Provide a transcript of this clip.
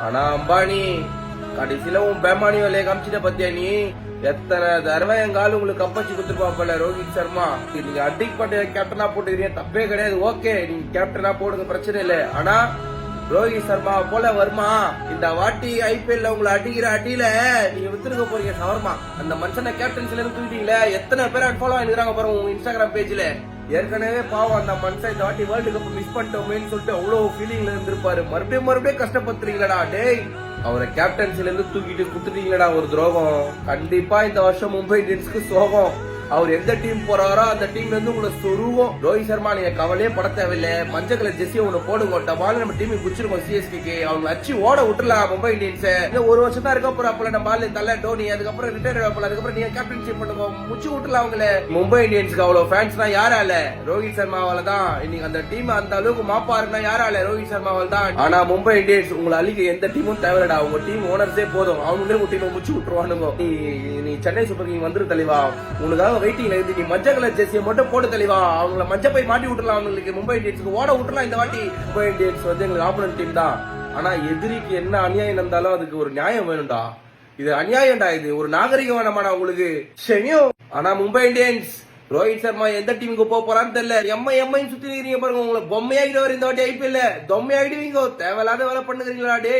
ஆனா அம்பானி கடைசியில உன் பேமானி வேலையை காமிச்சிட்ட பத்தியா நீ எத்தனை தடவை எங்க ஆளு உங்களுக்கு கப்பச்சி கொடுத்துருப்பாப்பல ரோஹித் சர்மா. நீங்க அடிக் பண்ண கேப்டனா போட்டுக்கிறீங்க, தப்பே கிடையாது. ஓகே, நீங்க கேப்டனா போடுங்க, பிரச்சனை இல்லை. ஆனா ரோஹித் சர்மா போல வருமா இந்த வாட்டி ஐபிஎல்ல உங்களை அடிக்கிற அடியில நீங்க வித்துருக்க போறீங்க சவர்மா. அந்த மனுஷனை கேப்டன்சில இருந்து தூக்கிட்டீங்களே, எத்தனை பேர் அன்ஃபாலோ ஆகிருக்காங்க பாருங்க உங்க இன்ஸ்டாகிராம் பேஜ்ல. ஏற்கனவே பாவம் அந்த மனுஷன் இந்த வாட்டி வேர்ல்டு கப் மிஸ் பண்ணிட்டோமேன்னு சொல்லிட்டு அவ்வளவு ஃபீலிங்ல இருந்திருப்பாரு. மறுபடியும் கஷ்டப்படுத்துறீங்களடா டேய். அவரை கேப்டன்சில இருந்து தூக்கிட்டு குடுத்துட்டீங்களடா, ஒரு துரோகம். கண்டிப்பா இந்த வருஷம் மும்பை இந்தியன்ஸ்க்கு சோகம். அவர் எந்த டீம் போறாரோ அந்த டீம்ல இருந்து உங்களை சொருவோம். ரோஹித் சர்மா நீங்க கவலையே பட தேவையில்லை. மஞ்சள் கலர் ஜெர்சியை ஒண்ணு போடுங்க, டபால நம்ம டீம் குச்சிருக்கோம். சிஎஸ்கேக்கு அவங்க அச்சு ஓட விட்டுலாம் மும்பை இந்தியன்ஸ். ஒரு வருஷம் தான் இருக்க போற நம்ம ஆளு தலை டோனி, அதுக்கப்புறம் ரிட்டையர் ஆகல, அதுக்கப்புறம் நீங்க கேப்டன்ஷிப் பண்ணுங்க, முச்சு விட்டுலாம் அவங்கள. மும்பை இந்தியன்ஸ்க்கு அவ்வளவு ஃபேன்ஸ் தான் யாரால? ரோஹித் சர்மாவால தான். இன்னைக்கு அந்த டீம் அந்த அளவுக்கு மாப்பாருன்னா யாரால? ரோஹித் சர்மாவால தான். ஆனா மும்பை இந்தியன்ஸ் உங்களை அழிக்க எந்த டீமும் தேவையில்லடா. உங்க டீம் ஓனர்ஸே போதும், அவங்களே உங்க டீம் முச்சு விட்டுருவானுங்க. நீ சென்னை சூப்பர் கிங் வந்துரு தலைவா, உனக்காக வெயிட்டிங்ல இருந்து. நீ மஞ்சள் கலர் ஜெர்சியை மட்டும் போட்டு தெளிவா, அவங்கள மஞ்சள் போய் மாட்டி விட்டுலாம். அவங்களுக்கு மும்பை இந்தியன்ஸ்க்கு ஓட விட்டுலாம். இந்த வாட்டி மும்பை இந்தியன்ஸ் வந்து எங்களுக்கு ஆப்போனன்ட் டீம் தான். ஆனா எதிரிக்கு என்ன அநியாயம் இருந்தாலும் அதுக்கு ஒரு நியாயம் வேணும்டா. இது அநியாயம்டா, இது ஒரு நாகரிகம் வேணாமாடா உங்களுக்கு? ஷெமியும். ஆனா மும்பை இந்தியன்ஸ் ரோஹித் சர்மா எந்த டீமுக்கு போக போறான்னு தெரியல. எம்ஐ சுத்தி பாருங்க, உங்களை பொம்மையாகிடுவார் இந்த வாட்டி ஐபிஎல்ல. தொம்மையாகிடுவீங்க, தேவையில்லாத வேலை பண்ணுகிறீங்களா டே.